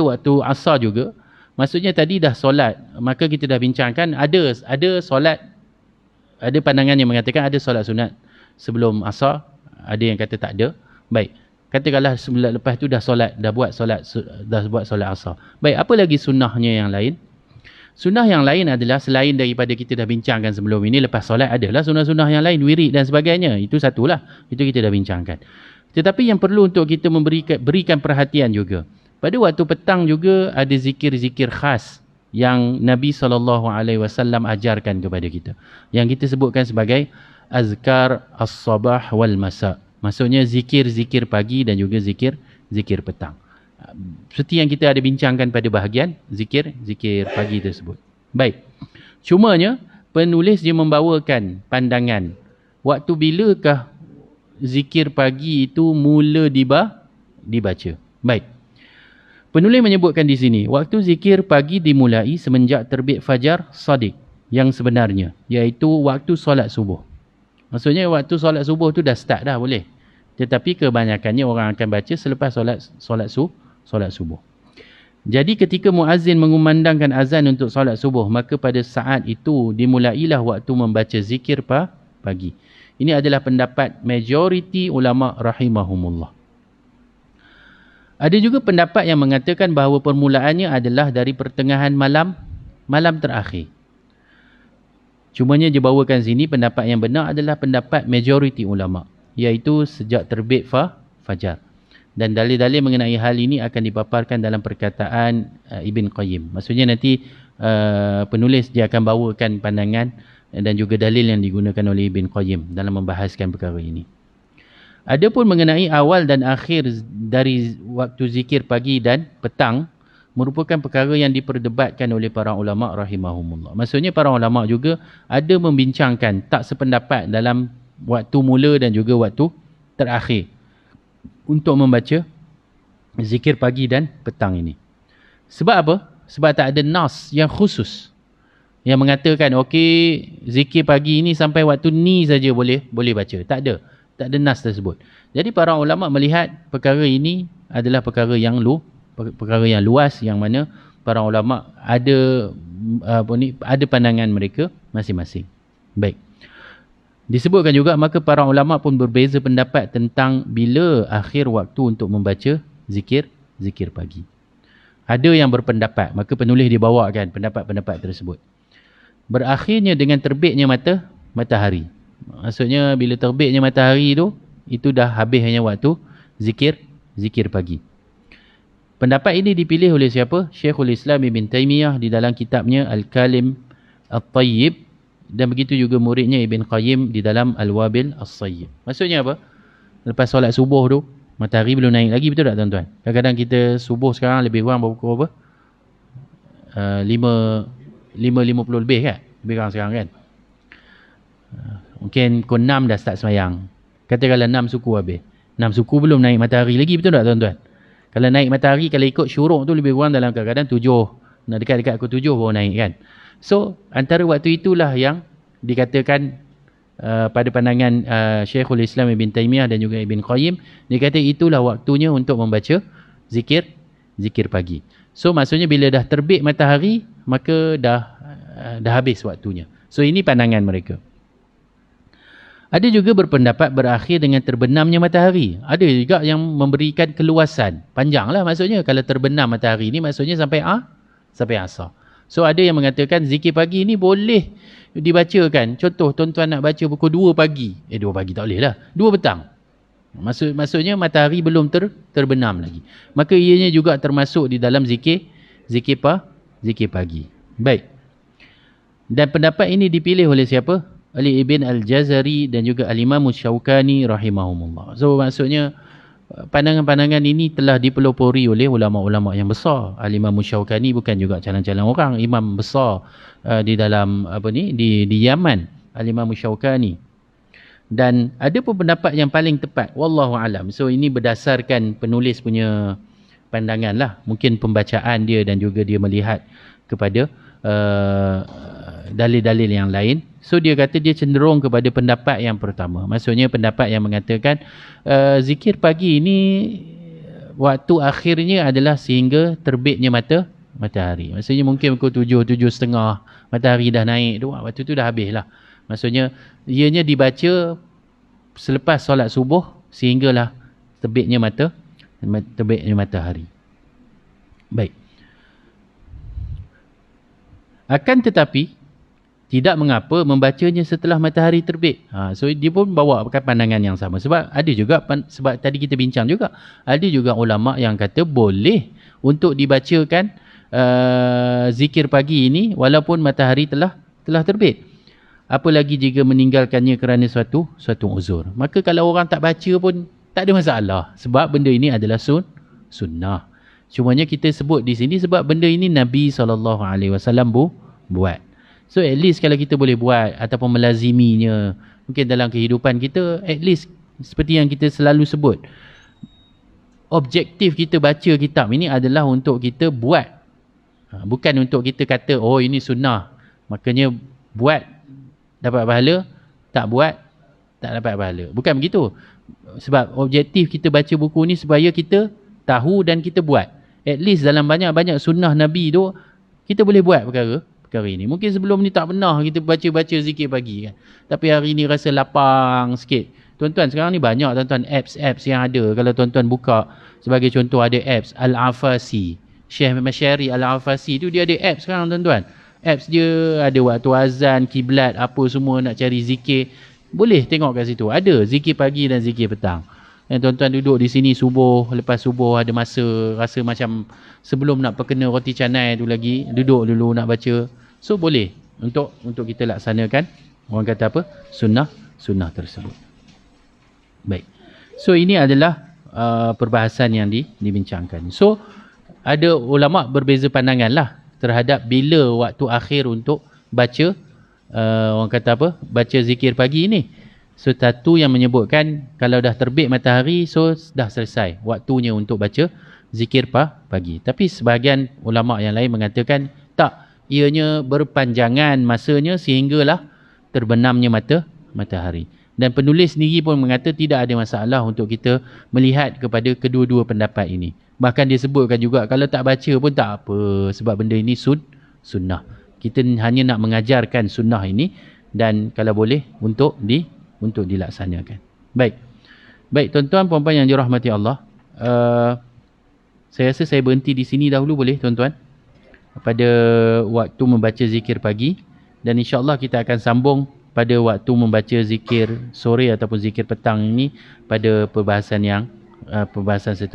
waktu asar juga, maksudnya tadi dah solat, maka kita dah bincangkan ada solat, ada pandangan yang mengatakan ada solat sunat sebelum asar, ada yang kata tak ada. Baik, katakanlah sebelum lepas tu dah buat solat asar. Baik, apa lagi sunnahnya yang lain? Sunnah yang lain adalah selain daripada kita dah bincangkan sebelum ini, lepas solat adalah sunnah-sunnah yang lain, wirid dan sebagainya. Itu satulah, itu kita dah bincangkan. Tetapi yang perlu untuk kita berikan perhatian juga, pada waktu petang juga ada zikir-zikir khas yang Nabi SAW ajarkan kepada kita, yang kita sebutkan sebagai azkar as-sabah wal masa. Maksudnya zikir-zikir pagi dan juga zikir petang. Seperti yang kita ada bincangkan pada bahagian zikir pagi tersebut. Baik. Cumanya penulis dia membawakan pandangan waktu bilakah zikir pagi itu mula dibaca. Baik. Penulis menyebutkan di sini, waktu zikir pagi dimulai semenjak terbit fajar shadiq yang sebenarnya, iaitu waktu solat subuh. Maksudnya waktu solat subuh tu dah start dah boleh. Tetapi kebanyakannya orang akan baca selepas solat subuh. Jadi ketika muazzin mengumandangkan azan untuk solat subuh, maka pada saat itu dimulailah waktu membaca zikir pagi. Ini adalah pendapat majoriti ulama rahimahumullah. Ada juga pendapat yang mengatakan bahawa permulaannya adalah dari pertengahan malam terakhir. Cumanya dia bawakan sini pendapat yang benar adalah pendapat majoriti ulama, iaitu sejak terbit fajar. Dan dalil-dalil mengenai hal ini akan dipaparkan dalam perkataan Ibn Qayyim. Maksudnya nanti penulis dia akan bawakan pandangan dan juga dalil yang digunakan oleh Ibn Qayyim dalam membahaskan perkara ini. Adapun mengenai awal dan akhir dari waktu zikir pagi dan petang merupakan perkara yang diperdebatkan oleh para ulama rahimahumullah. Maksudnya para ulama juga ada membincangkan tak sependapat dalam waktu mula dan juga waktu terakhir untuk membaca zikir pagi dan petang ini. Sebab apa? Sebab tak ada nas yang khusus yang mengatakan okey, zikir pagi ini sampai waktu ni saja boleh baca. Tak ada nas tersebut. Jadi para ulama melihat perkara ini adalah perkara yang luas, yang mana para ulama ada pandangan mereka masing-masing. Baik. Disebutkan juga maka para ulama pun berbeza pendapat tentang bila akhir waktu untuk membaca zikir pagi. Ada yang berpendapat, maka penulis dibawakan pendapat-pendapat tersebut, berakhirnya dengan terbitnya matahari. Maksudnya bila terbitnya matahari itu dah habisnya waktu zikir pagi. Pendapat ini dipilih oleh siapa? Syekhul Islam Ibn Taymiyah di dalam kitabnya Al-Kalim At-Tayyib, dan begitu juga muridnya Ibn Qayyim di dalam Al-Wabil As-Sayyib. Maksudnya apa? Lepas solat subuh tu, matahari belum naik lagi, betul tak tuan-tuan? Kadang-kadang kita subuh sekarang lebih kurang berapa? 5.50 lebih kan? Lebih kurang sekarang kan? Mungkin pukul 6 dah start semayang. Katakanlah 6 suku habis. 6 suku belum naik matahari lagi, betul tak tuan-tuan? Kalau naik matahari, kalau ikut syuruk tu lebih kurang dalam kadang-kadang 7. Nak dekat-dekat pukul 7 baru naik kan? So, antara waktu itulah yang dikatakan pada pandangan Syekhul Islam Ibn Taymiyah dan juga Ibn Qayyim, dia kata itulah waktunya untuk membaca zikir pagi. So, maksudnya bila dah terbit matahari, maka dah habis waktunya. So, ini pandangan mereka. Ada juga berpendapat berakhir dengan terbenamnya matahari. Ada juga yang memberikan keluasan. Panjanglah maksudnya. Kalau terbenam matahari ni maksudnya sampai asar. So ada yang mengatakan zikir pagi ni boleh dibacakan. Contoh tuan-tuan nak baca pukul 2 pagi. 2 pagi tak boleh lah. 2 petang. Maksudnya matahari belum terbenam lagi. Maka ianya juga termasuk di dalam zikir pagi. Baik. Dan pendapat ini dipilih oleh siapa? Oleh Ibn Al-Jazari dan juga Al-Imam Syaukani rahimahumullah. So maksudnya pandangan-pandangan ini telah dipelopori oleh ulama-ulama yang besar. Al-Imam Syaukani bukan juga calon-calon orang, imam besar di dalam di Yaman, Al-Imam Syaukani. Dan ada pun pendapat yang paling tepat, wallahu alam. So ini berdasarkan penulis punya pandangan lah, mungkin pembacaan dia dan juga dia melihat kepada dalil-dalil yang lain. So dia kata dia cenderung kepada pendapat yang pertama. Maksudnya pendapat yang mengatakan zikir pagi ini waktu akhirnya adalah sehingga terbitnya matahari. Maksudnya mungkin pukul 7, 7.30 matahari dah naik tu, waktu tu dah habis lah. Maksudnya ianya dibaca selepas solat subuh sehinggalah terbitnya matahari. Baik. Akan tetapi tidak mengapa membacanya setelah matahari terbit. So dia pun bawa pandangan yang sama. Sebab ada juga, sebab tadi kita bincang juga, ada juga ulama yang kata boleh untuk dibacakan zikir pagi ini walaupun matahari telah terbit. Apalagi jika meninggalkannya kerana suatu uzur. Maka kalau orang tak baca pun tak ada masalah. Sebab benda ini adalah sunnah. Cumanya kita sebut di sini sebab benda ini Nabi SAW buat. So at least kalau kita boleh buat ataupun melaziminya mungkin dalam kehidupan kita, at least seperti yang kita selalu sebut, objektif kita baca kitab ini adalah untuk kita buat. Bukan untuk kita kata, oh ini sunnah, makanya buat dapat pahala, tak buat tak dapat pahala. Bukan begitu. Sebab objektif kita baca buku ni supaya kita tahu dan kita buat. At least dalam banyak-banyak sunnah Nabi tu, kita boleh buat perkara ini. Mungkin sebelum ni tak pernah kita baca zikir pagi kan. Tapi hari ni rasa lapang sikit. Tuan-tuan, sekarang ni banyak tuan-tuan apps yang ada. Kalau tuan-tuan buka, sebagai contoh ada apps Al-Afasi. Syekh Masyari Al-Afasi tu dia ada apps sekarang tuan-tuan. Apps dia ada waktu azan, kiblat, apa semua nak cari zikir. Boleh tengok kat situ. Ada zikir pagi dan zikir petang. Dan tuan-tuan duduk di sini subuh, lepas subuh ada masa rasa macam sebelum nak perkena roti canai tu lagi, duduk dulu nak baca. So boleh untuk kita laksanakan, orang kata apa? Sunnah tersebut. Baik. So ini adalah perbahasan yang dibincangkan. So ada ulama berbeza pandangan lah terhadap bila waktu akhir untuk baca orang kata apa? Baca zikir pagi ini. So satu yang menyebutkan kalau dah terbit matahari, so dah selesai waktunya untuk baca zikir pagi. Tapi sebahagian ulama yang lain mengatakan tak, ianya berpanjangan masanya sehinggalah terbenamnya matahari. Dan penulis sendiri pun mengata tidak ada masalah untuk kita melihat kepada kedua-dua pendapat ini. Bahkan dia sebutkan juga kalau tak baca pun tak apa, sebab benda ini sunnah. Kita hanya nak mengajarkan sunnah ini dan kalau boleh untuk dilaksanakan. Baik tuan-tuan, puan-puan yang dirahmati Allah. Saya rasa saya berhenti di sini dahulu, boleh tuan-tuan? Pada waktu membaca zikir pagi, dan insya-Allah kita akan sambung pada waktu membaca zikir sore ataupun zikir petang ini pada perbahasan seterusnya.